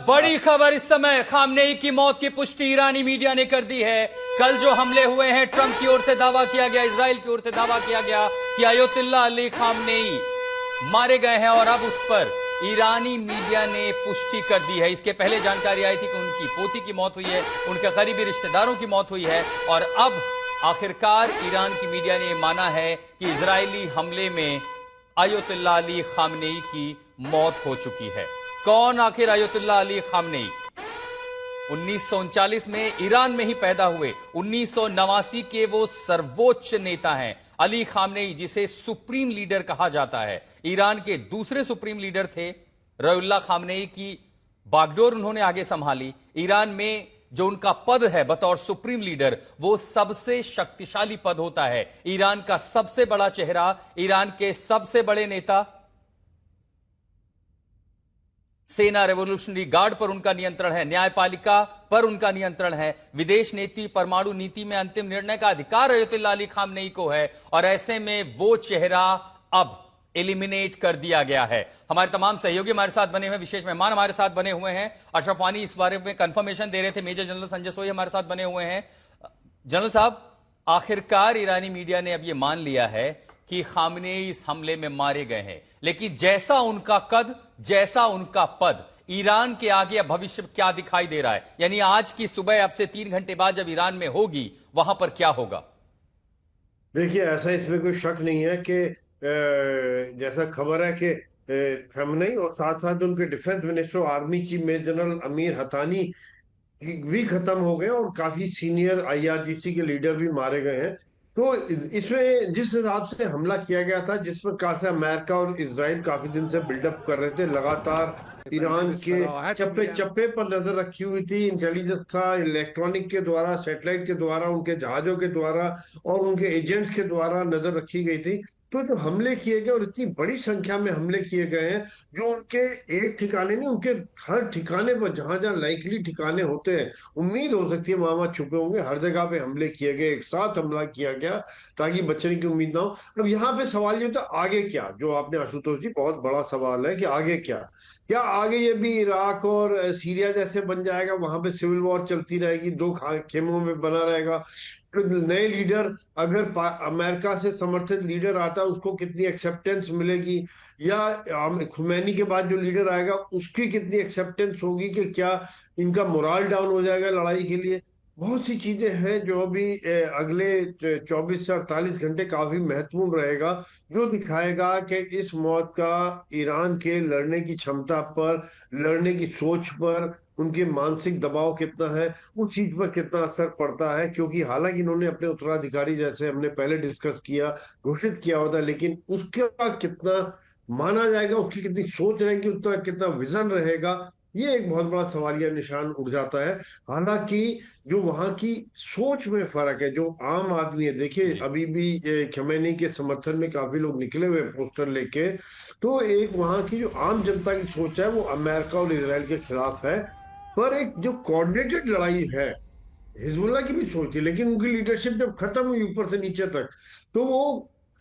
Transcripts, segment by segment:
बड़ी खबर इस समय, खामनेई की मौत की पुष्टि ईरानी मीडिया ने कर दी है। कल जो हमले हुए हैं, ट्रंप की ओर से दावा किया गया, इजराइल की ओर से दावा किया गया कि अयतुल्लाह अली खामनेई मारे गए हैं, और अब उस पर ईरानी मीडिया ने पुष्टि कर दी है। इसके पहले जानकारी आई थी कि उनकी पोती की मौत हुई है, उनके करीबी रिश्तेदारों की मौत हुई है, और अब आखिरकार ईरान की मीडिया ने माना है कि इजरायली हमले में अयतुल्लाह अली खामनेई की मौत हो चुकी है। कौन आखिर अयतुल्लाह अली खामनेई? 1939 में ईरान में ही पैदा हुए, 1989 के वो सर्वोच्च नेता हैं अली खामनेई, जिसे सुप्रीम लीडर कहा जाता है। ईरान के दूसरे सुप्रीम लीडर थे रुहुल्लाह खामनेई की बागडोर उन्होंने आगे संभाली। ईरान में जो उनका पद है बतौर सुप्रीम लीडर, वो सबसे शक्तिशाली पद होता है। ईरान का सबसे बड़ा चेहरा, ईरान के सबसे बड़े नेता, सेना, रेवोल्यूशनरी गार्ड पर उनका नियंत्रण है, न्यायपालिका पर उनका नियंत्रण है, विदेश नीति, परमाणु नीति में अंतिम निर्णय का अधिकार अयतुल्लाह अली खामनेई को है, और ऐसे में वो चेहरा अब एलिमिनेट कर दिया गया है। हमारे तमाम सहयोगी हमारे साथ बने हुए, विशेष मेहमान हमारे साथ बने हुए हैं। अशरफ वानी इस बारे में कंफर्मेशन दे रहे थे, मेजर जनरल संजय सोई हमारे साथ बने हुए हैं। जनरल साहब, आखिरकार ईरानी मीडिया ने अब यह मान लिया है कि खामनेई इस हमले में मारे गए हैं, लेकिन जैसा उनका कद, जैसा उनका पद, ईरान के आगे भविष्य क्या दिखाई दे रहा है? यानी आज की सुबह, अब से 3 घंटे बाद जब ईरान में होगी, वहां पर क्या होगा? देखिए, ऐसा इसमें कोई शक नहीं है कि जैसा खबर है कि खamenei और साथ साथ उनके defence minister, army chief major general Amir Hatami भी खत्म हो गए, और काफी सीनियर आईआरजीसी के लीडर भी मारे गए हैं। तो इसमें जिस हिसाब से हमला किया गया था, जिस प्रकार से अमेरिका और इजराइल काफी दिन से बिल्डअप कर रहे थे, लगातार ईरान के चप्पे चप्पे पर नजर रखी हुई थी, इंटेलिजेंस था, इलेक्ट्रॉनिक के द्वारा, सैटेलाइट के द्वारा, उनके जहाजों के द्वारा और उनके एजेंट्स के द्वारा नजर रखी गई थी। तो जो हमले किए गए, और इतनी बड़ी संख्या में हमले किए गए हैं, जो उनके एक ठिकाने नहीं, उनके हर ठिकाने पर, जहां जहां लाइकली ठिकाने होते हैं, उम्मीद हो सकती है वहां वहां छुपे होंगे, हर जगह पे हमले किए गए, एक साथ हमला किया गया ताकि बचने की उम्मीद ना हो। अब यहाँ पे सवाल ये होता है, आगे क्या? जो आपने, आशुतोष जी, बहुत बड़ा सवाल है कि आगे क्या। क्या आगे ये भी इराक और सीरिया जैसे बन जाएगा, वहां पे सिविल वॉर चलती रहेगी, दो खेमों में बना रहेगा? नए लीडर, अगर अमेरिका से समर्थित लीडर आता है, उसको कितनी एक्सेप्टेंस मिलेगी, या खुमैनी के बाद जो लीडर आएगा उसकी कितनी एक्सेप्टेंस होगी, कि क्या इनका मोराल डाउन हो जाएगा लड़ाई के लिए? बहुत सी चीजें हैं जो अभी अगले 24 से 48 घंटे काफी महत्वपूर्ण रहेगा, जो दिखाएगा कि इस मौत का ईरान के लड़ने की क्षमता पर, लड़ने की सोच पर, उनके मानसिक दबाव कितना है, उस चीज पर कितना असर पड़ता है। क्योंकि हालांकि इन्होंने अपने उत्तराधिकारी, जैसे हमने पहले डिस्कस किया, घोषित किया होता, लेकिन उसका कितना माना जाएगा, उसकी कितनी सोच रहेगी, उसका कितना विजन रहेगा, ये एक बहुत बड़ा सवालिया निशान उठ जाता है। हालांकि जो वहां की सोच में फर्क है, जो आम आदमी है, देखिए अभी भी खमेनी के समर्थन में काफी लोग निकले हुए पोस्टर लेके, तो एक वहां की जो आम जनता की सोच है वो अमेरिका और इसराइल के खिलाफ है। पर एक जो कोऑर्डिनेटेड लड़ाई है, हिजबुल्लाह की भी सोच थी, लेकिन उनकी लीडरशिप जब खत्म हुई ऊपर से नीचे तक, तो वो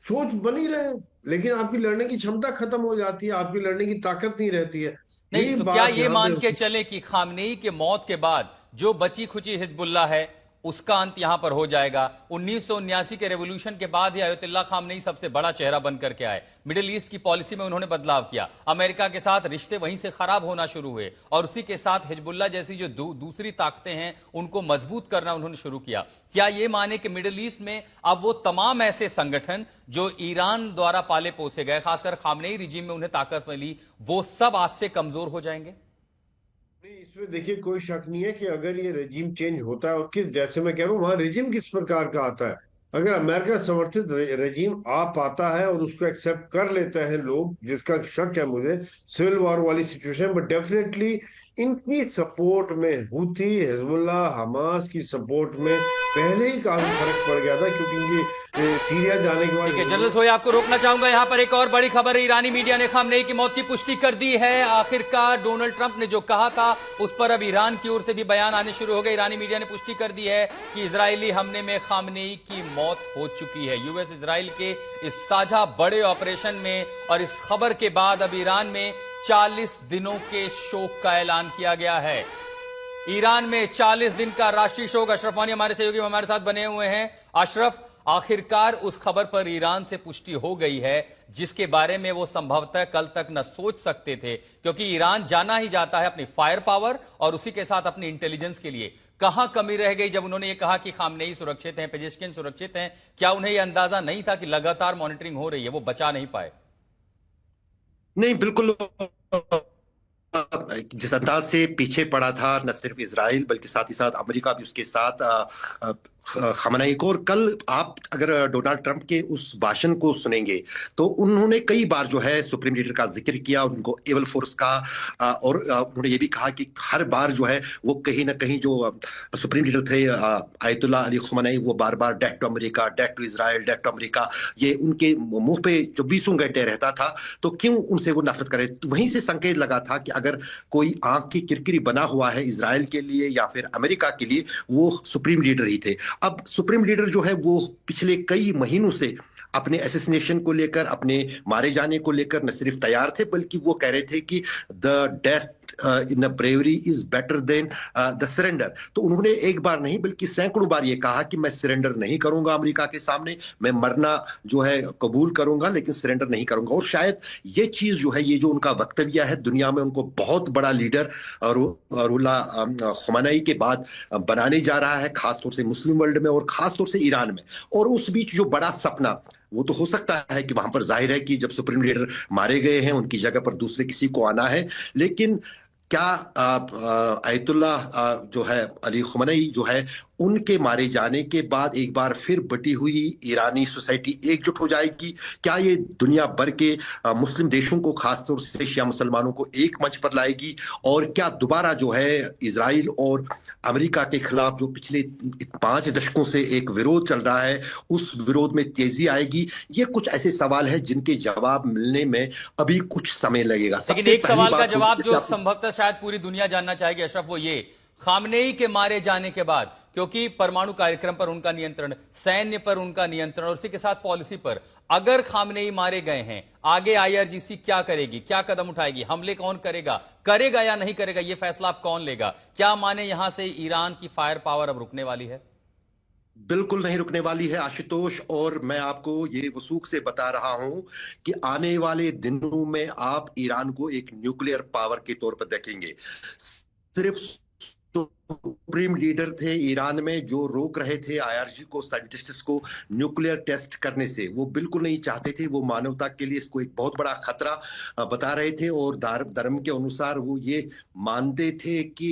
सोच बनी रहे, लेकिन आपकी लड़ने की क्षमता खत्म हो जाती है, आपकी लड़ने की ताकत नहीं रहती है। नहीं यही तो क्या बात ये यहाँ मान पे। के चले कि खामनेई के मौत के बाद जो बची खुची हिजबुल्लाह है, उसका अंत यहां पर हो जाएगा? 1979 के रेवोल्यूशन के बाद ही अयतुल्लाह खामनेई सबसे बड़ा चेहरा बनकर के आए। मिडिल ईस्ट की पॉलिसी में उन्होंने बदलाव किया, अमेरिका के साथ रिश्ते वहीं से खराब होना शुरू हुए, और उसी के साथ हिजबुल्लाह जैसी जो दूसरी ताकतें हैं उनको मजबूत करना उन्होंने शुरू किया। क्या ये माने कि मिडिल ईस्ट में अब वो तमाम ऐसे संगठन जो ईरान द्वारा पाले पोसे गए, खासकर खामनेई रिजीम में उन्हें ताकत मिली, वो सब आज से कमजोर हो जाएंगे? नहीं, इसमें देखिए कोई शक नहीं है कि अगर ये रेजिम चेंज होता है, और किस, जैसे मैं कह रहा हूँ, वहां रेजिम किस प्रकार का आता है, अगर अमेरिका समर्थित रेजिम आ पाता है और उसको एक्सेप्ट कर लेते हैं लोग, जिसका शक है मुझे, सिविल वॉर वाली सिचुएशन, बट डेफिनेटली इनकी सपोर्ट में, हूथी, हिजबुल्लाह, हमास की सपोर्ट में पहले ही काफी फर्क पड़ गया था, क्योंकि इनकी सीरिया जाने के बाद ठीक है जनरल सोई, आपको रोकना चाहूंगा। यहां पर एक और बड़ी खबर है, ईरानी मीडिया ने खामनेई की मौत की पुष्टि कर दी है। आखिरकार डोनाल्ड ट्रंप ने जो कहा था, उस पर अब ईरान की ओर से भी बयान आने शुरू हो गए। ईरानी मीडिया ने पुष्टि कर दी है कि इजरायली हमले में खामनेई की मौत हो चुकी है। यूएस इजराइल के इस साझा बड़े ऑपरेशन में और इस खबर के बाद अब ईरान में 40 दिनों के शोक का ऐलान किया गया है। ईरान में 40 दिन का राष्ट्रीय शोक। अशरफ वानी हमारे सहयोगी हमारे साथ बने हुए हैं। अशरफ, आखिरकार उस खबर पर ईरान से पुष्टि हो गई है जिसके बारे में वो संभवतः कल तक न सोच सकते थे, क्योंकि ईरान जाना ही जाता है अपनी फायर पावर और उसी के साथ अपनी इंटेलिजेंस के लिए। कहां कमी रह गई जब उन्होंने ये कहा कि खामनेई सुरक्षित हैं, पेजेश्किन सुरक्षित हैं? क्या उन्हें यह अंदाजा नहीं था कि लगातार मॉनिटरिंग हो रही है, वो बचा नहीं पाए? नहीं, बिल्कुल। जिस अंदाज से पीछे पड़ा था न सिर्फ इजराइल बल्कि साथ ही साथ अमेरिका भी उसके साथ खamenei को। और कल आप अगर डोनाल्ड ट्रंप के उस भाषण को सुनेंगे तो उन्होंने कई बार जो है सुप्रीम लीडर का जिक्र किया, उनको एवल फोर्स का, और उन्होंने ये भी कहा कि हर बार जो है वो कहीं ना कहीं जो सुप्रीम लीडर थे आयतुल्लाह अली खamenei, वो बार बार death to America, death to Israel, death to America, ये उनके मुंह पे जो 20 घंटे रहता था। तो क्यों उनसे वो नफरत करे? तो वहीं से संकेत लगा था कि अगर कोई आंख की किरकिरी बना हुआ है इजराइल के लिए या फिर अमेरिका के लिए, वो सुप्रीम लीडर ही थे। अब सुप्रीम लीडर जो है वो पिछले कई महीनों से अपने असैसिनेशन को लेकर, अपने मारे जाने को लेकर न सिर्फ तैयार थे बल्कि वो कह रहे थे कि the death in bravery is better than the surrender. तो उन्होंने एक बार नहीं बल्कि सैकड़ों बार ये कहा कि मैं सरेंडर नहीं करूंगा अमेरिका के सामने, मैं मरना जो है कबूल करूंगा लेकिन सरेंडर नहीं करूंगा। और शायद ये चीज जो है, ये जो उनका वक्तव्य है, दुनिया में उनको बहुत बड़ा लीडर रुहुल्लाह खamenei के बाद बनाने जा रहा है, खासतौर से मुस्लिम वर्ल्ड में और खासतौर से ईरान में। और उस बीच जो बड़ा सपना, वो तो हो सकता है कि वहां पर जाहिर है कि जब सुप्रीम लीडर मारे गए हैं उनकी जगह पर दूसरे किसी को आना है, लेकिन क्या आयतुल्लाह जो है अली खamenei जो है, उनके मारे जाने के बाद एक बार फिर बटी हुई ईरानी सोसाइटी एकजुट हो जाएगी? क्या ये दुनिया भर के मुस्लिम देशों को, खासतौर से शिया मुसलमानों को एक मंच पर लाएगी? और क्या दोबारा जो है इजराइल और अमेरिका के खिलाफ जो पिछले 5 दशकों से एक विरोध चल रहा है, उस विरोध में तेजी आएगी? ये कुछ ऐसे सवाल है जिनके जवाब मिलने में अभी कुछ समय लगेगा। लेकिन एक सवाल का जवाब जो संभवतः शायद पूरी दुनिया जानना चाहेगी अशरफ, वो ये, खामनेई के मारे जाने के बाद, क्योंकि परमाणु कार्यक्रम पर उनका नियंत्रण, सैन्य पर उनका नियंत्रण और उसी के साथ पॉलिसी पर, अगर खामनेई मारे गए हैं, आगे आईआरजीसी क्या करेगी, क्या कदम उठाएगी? हमले कौन करेगा या नहीं करेगा, यह फैसला अब कौन लेगा? क्या माने यहां से ईरान की फायर पावर अब रुकने वाली है? बिल्कुल नहीं रुकने वाली है आशुतोष। और मैं आपको ये वसूख से बता रहा हूं कि आने वाले दिनों में आप ईरान को एक न्यूक्लियर पावर के तौर पर देखेंगे। सिर्फ सुप्रीम लीडर थे ईरान में जो रोक रहे थे आईआरजी को, साइंटिस्ट्स को न्यूक्लियर टेस्ट करने से, वो बिल्कुल नहीं चाहते थे। वो मानवता के लिए इसको एक बहुत बड़ा खतरा बता रहे थे और धर्म के अनुसार वो ये मानते थे कि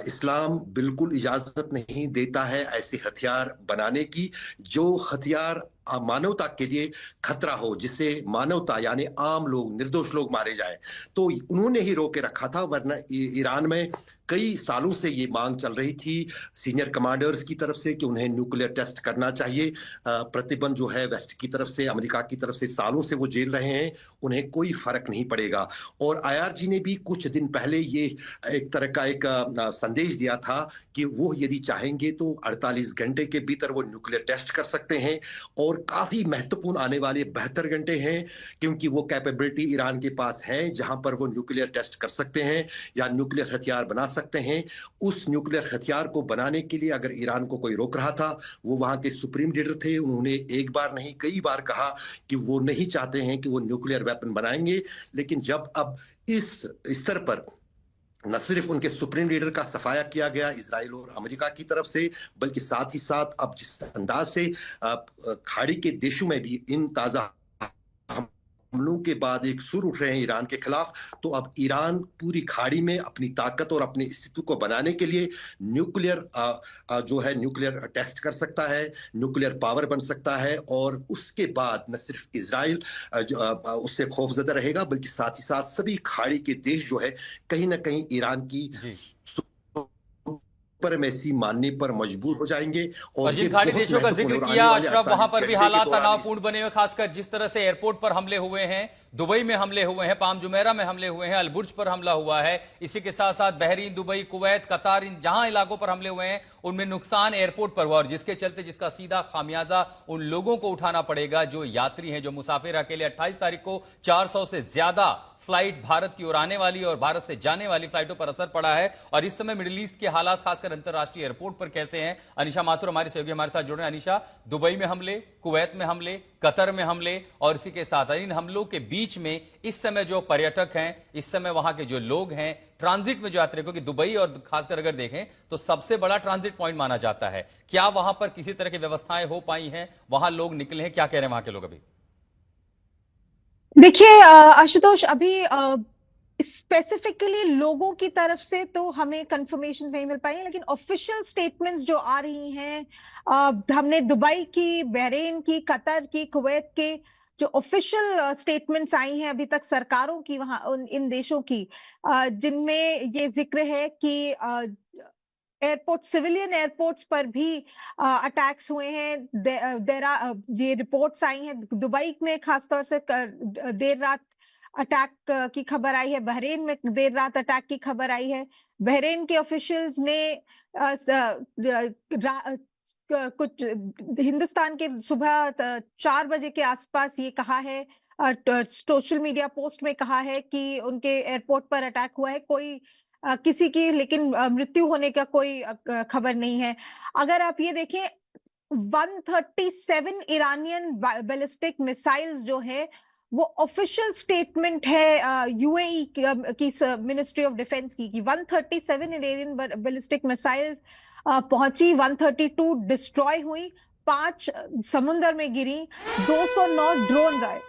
इस्लाम बिल्कुल इजाजत नहीं देता है ऐसे हथियार बनाने की, जो हथियार मानवता के लिए खतरा हो, जिससे मानवता यानी आम लोग, निर्दोष लोग मारे जाए। तो उन्होंने ही रोके रखा था, वरना ईरान में कई सालों से ये मांग चल रही थी सीनियर कमांडर्स की तरफ से कि उन्हें न्यूक्लियर टेस्ट करना चाहिए। प्रतिबंध जो है वेस्ट की तरफ से, अमेरिका की तरफ से सालों से वो झेल रहे हैं, उन्हें कोई फर्क नहीं पड़ेगा। और आईआरजी ने भी कुछ दिन पहले ये एक तरह का एक संदेश दिया था कि वो यदि चाहेंगे तो 48 घंटे के भीतर वो न्यूक्लियर टेस्ट कर सकते हैं। और काफी महत्वपूर्ण आने वाले 72 घंटे हैं, क्योंकि वो कैपेबिलिटी ईरान के पास है जहां पर वो न्यूक्लियर टेस्ट कर सकते हैं या न्यूक्लियर हथियार बना सकते हैं। उस न्यूक्लियर हथियार को बनाने के लिए अगर ईरान को कोई रोक रहा था, वो वहां के सुप्रीम लीडर थे। उन्होंने एक बार नहीं कई बार कहा कि वो नहीं चाहते हैं कि वो न्यूक्लियर वेपन बनाएंगे। लेकिन जब अब इस स्तर पर न सिर्फ उनके सुप्रीम लीडर का सफाया किया गया इजराइल और अमेरिका की तरफ से, बल्कि साथ ही साथ अब जिस अंदाज से खाड़ी के देशों में भी इन ताजा हमलों के बाद एक सुर उठ रहे हैं ईरान के खिलाफ, तो अब ईरान पूरी खाड़ी में अपनी ताकत और अपने अस्तित्व को बनाने के लिए न्यूक्लियर जो है न्यूक्लियर टेस्ट कर सकता है, न्यूक्लियर पावर बन सकता है। और उसके बाद न सिर्फ इजराइल उससे खौफजदा रहेगा, बल्कि साथ ही साथ सभी खाड़ी के देश जो है कहीं ना कहीं ईरान की सुपरमेसी मानने पर मजबूर हो जाएंगे। और जिन खाड़ी देशों का जिक्र किया अशरफ, वहां पर भी हालात तनावपूर्ण बने हुए, खासकर जिस तरह से एयरपोर्ट पर हमले हुए हैं, दुबई में हमले हुए हैं, पाम जुमेरा में हमले हुए हैं, अलबुर्ज पर हमला हुआ है, इसी के साथ साथ बहरीन, दुबई, कुवैत, कतार, इन जहां इलाकों पर हमले हुए हैं उनमें नुकसान एयरपोर्ट पर हुआ, और जिसके चलते जिसका सीधा खामियाजा उन लोगों को उठाना पड़ेगा जो यात्री हैं, जो मुसाफिर। अकेले 28 तारीख को 400 से ज्यादा फ्लाइट भारत की ओर आने वाली और भारत से जाने वाली फ्लाइटों पर असर पड़ा है, और इस समय मिडिल ईस्ट के हालात खासकर अंतरराष्ट्रीय एयरपोर्ट पर कैसे हैं। अनिशा माथुर हमारे सहयोगी हमारे साथ जुड़ रहे हैं। अनिशा, दुबई में हमले, कुवैत में हमले, कतर में हमले और इसी के साथ इन हमलों के बीच में इस समय जो पर्यटक हैं, इस समय वहां के जो लोग हैं, ट्रांजिट में जो यात्री, क्योंकि दुबई और खासकर अगर देखें तो सबसे बड़ा ट्रांजिट पॉइंट माना जाता है, क्या वहां पर किसी तरह की व्यवस्थाएं हो पाई हैं? वहां लोग निकले हैं, क्या कह रहे हैं वहां के लोग अभी? देखिए आशुतोष, अभी स्पेसिफिकली लोगों की तरफ से तो हमें कंफर्मेशन नहीं मिल पाई है, लेकिन ऑफिशियल स्टेटमेंट्स जो आ रही हैं, हमने दुबई की, बहरीन की, कतर की, कुवैत के जो ऑफिशियल स्टेटमेंट्स आई हैं अभी तक सरकारों की वहां इन देशों की, जिनमें ये जिक्र है कि एयरपोर्ट, सिविलियन एयरपोर्ट्स पर भी अटैक्स हुए हैं। ये रिपोर्ट्स आई हैं दुबई में खासतौर से देर रात अटैक की खबर आई है, बहरीन में देर रात अटैक की खबर आई है। बहरीन के ऑफिशियल्स ने कुछ हिंदुस्तान के सुबह 4 बजे के आसपास ये कहा है, सोशल मीडिया पोस्ट में कहा है कि उनके एयरपोर्ट पर अटैक हुआ है। कोई किसी की लेकिन मृत्यु होने का कोई खबर नहीं है। अगर आप ये देखें, 137 ईरानियन बैलिस्टिक मिसाइल्स जो है वो ऑफिशियल स्टेटमेंट है यूएई की मिनिस्ट्री ऑफ डिफेंस की, कि 137 इरानियन बैलिस्टिक मिसाइल्स पहुंची, 132 डिस्ट्रॉय हुई, 5 समुद्र में गिरी, 209 ड्रोन आए।